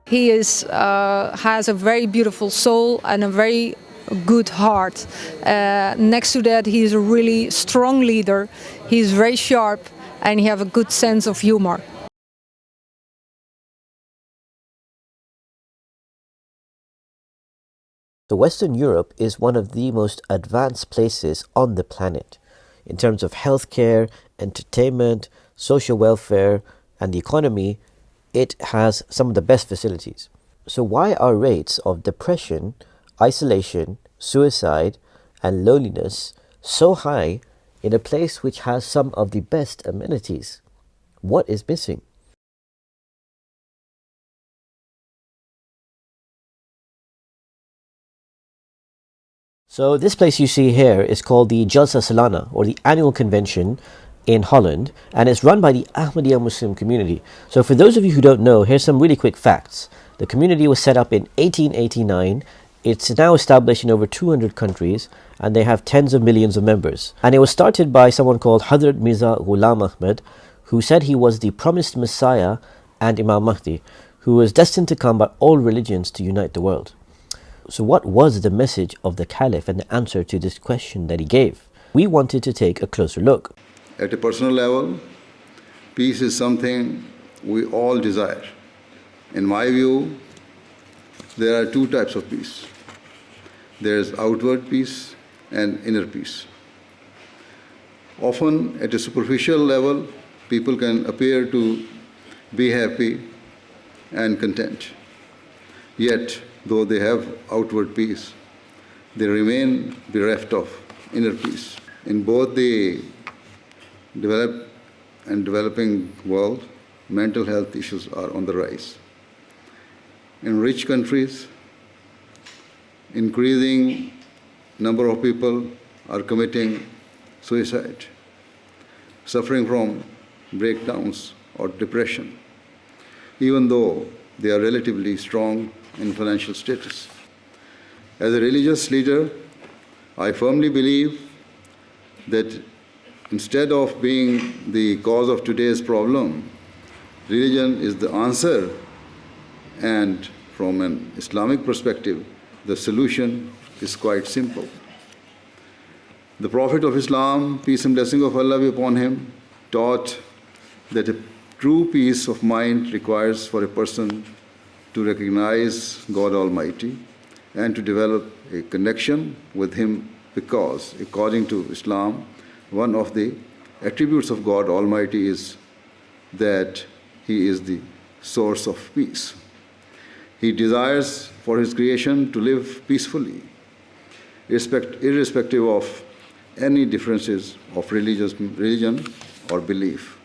He has a very beautiful soul and a very good heart. Next to that, he is a really strong leader. He is very sharp and he has a good sense of humor. So Western Europe is one of the most advanced places on the planet in terms of healthcare, entertainment, social welfare, and the economy. It has some of the best facilities. So why are rates of depression, isolation, suicide, and loneliness so high in a place which has some of the best amenities? What is missing? So this place you see here is called the Jalsa Salana, or the annual convention in Holland, and it's run by the Ahmadiyya Muslim community. So for those of you who don't know, here's some really quick facts. The community was set up in 1889. It's now established in over 200 countries, and they have tens of millions of members. And it was started by someone called Hazrat Mirza Ghulam Ahmad, who said he was the promised Messiah and Imam Mahdi, who was destined to come by all religions to unite the world. So what was the message of the Caliph and the answer to this question that he gave? We wanted to take a closer look. At a personal level, peace is something we all desire. In my view, there are two types of peace. There is outward peace and inner peace. Often, at a superficial level, people can appear to be happy and content. Yet, though they have outward peace, they remain bereft of inner peace. In both the developed and developing world, mental health issues are on the rise. In rich countries, increasing number of people are committing suicide, suffering from breakdowns or depression, even though they are relatively strong in financial status. As a religious leader, I firmly believe that instead of being the cause of today's problem, religion is the answer, and from an Islamic perspective, the solution is quite simple. The Prophet of Islam, peace and blessing of Allah be upon him, taught that a true peace of mind requires for a person to recognize God Almighty and to develop a connection with Him, because, according to Islam, one of the attributes of God Almighty is that He is the source of peace. He desires for His creation to live peacefully, irrespective of any differences of religion or belief.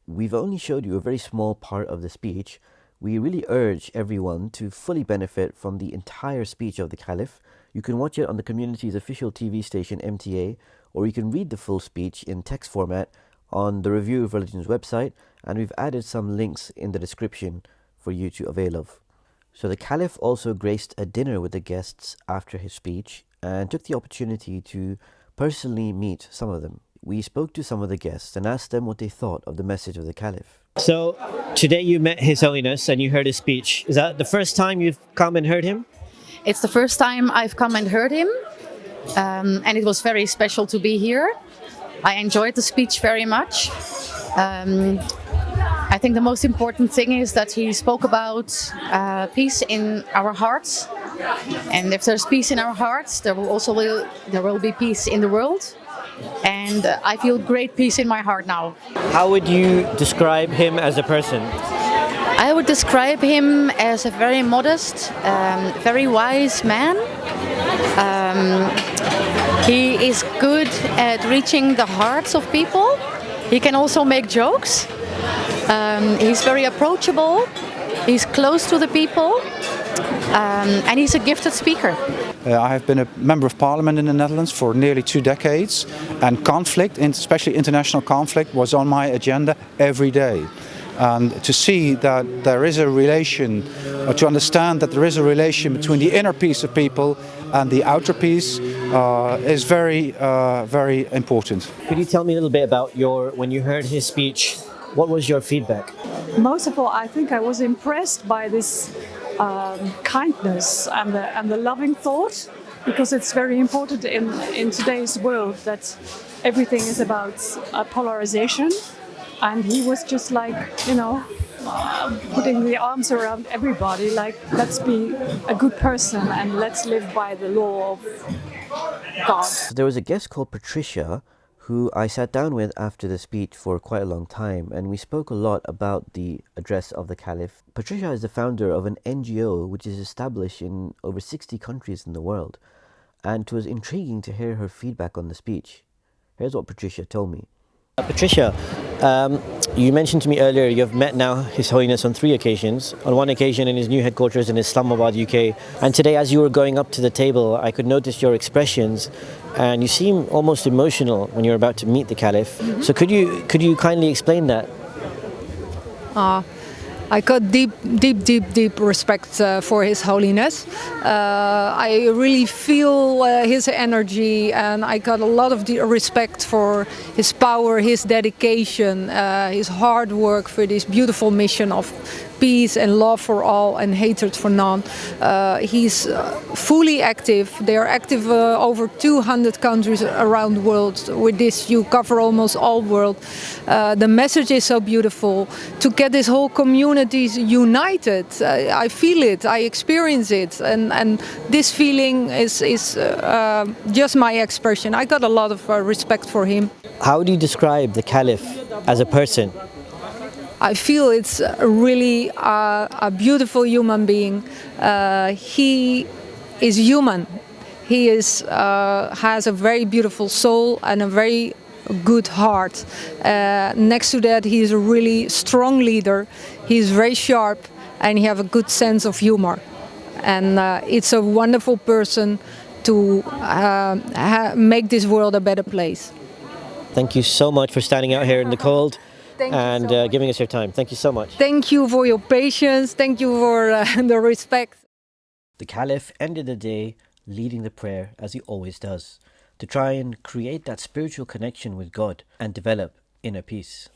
We've only showed you a very small part of the speech. We really urge everyone to fully benefit from the entire speech of the Caliph. You can watch it on the community's official TV station MTA, or you can read the full speech in text format on the Review of Religion's website, and we've added some links in the description for you to avail of. So the Caliph also graced a dinner with the guests after his speech and took the opportunity to personally meet some of them. We spoke to some of the guests and asked them what they thought of the message of the Caliph. So today you met His Holiness and you heard his speech. Is that the first time you've come and heard him? It's the first time I've come and heard him, and it was very special to be here. I enjoyed the speech very much. I think the most important thing is that he spoke about peace in our hearts, and if there's peace in our hearts, there will be peace in the world. And I feel great peace in my heart now. How would you describe him as a person? I would describe him as a very modest, very wise man. He is good at reaching the hearts of people. He can also make jokes. He's very approachable. He's close to the people. And he's a gifted speaker. I have been a member of parliament in the Netherlands for nearly 2 decades, and conflict, especially international conflict, was on my agenda every day. And to see that there is a relation, or to understand that there is a relation between the inner peace of people and the outer peace is very, very important. Could you tell me a little bit about when you heard his speech, What was your feedback? Most of all, I think I was impressed by this kindness and the loving thought, because it's very important in today's world that everything is about polarization. And he was just like, putting the arms around everybody, like, let's be a good person and let's live by the law of God. There was a guest called Patricia who I sat down with after the speech for quite a long time, and we spoke a lot about the address of the Caliph. Patricia is the founder of an NGO which is established in over 60 countries in the world, and it was intriguing to hear her feedback on the speech. Here's what Patricia told me. Patricia, you mentioned to me earlier you've met now His Holiness on 3 occasions. On one occasion in his new headquarters in Islamabad, UK. And today as you were going up to the table, I could notice your expressions and you seem almost emotional when you're about to meet the Caliph. Mm-hmm. So could you kindly explain that? I got deep respect for His Holiness. I really feel his energy, and I got a lot of respect for his power, his dedication, his hard work for this beautiful mission of peace and love for all and hatred for none. He's fully active. They are active over 200 countries around the world. With this, you cover almost all world. The message is so beautiful. To get this whole community united, I feel it, I experience it, and this feeling is just my expression. I got a lot of respect for him. How do you describe the Caliph as a person? I feel it's really a beautiful human being. He is human. He has a very beautiful soul and a very good heart. Next to that, he is a really strong leader. He's very sharp and he has a good sense of humor. And it's a wonderful person to make this world a better place. Thank you so much for standing out here in the cold. And so giving us your time. Thank you so much. Thank you for your patience. Thank you for the respect. The Caliph ended the day leading the prayer as he always does, to try and create that spiritual connection with God and develop inner peace.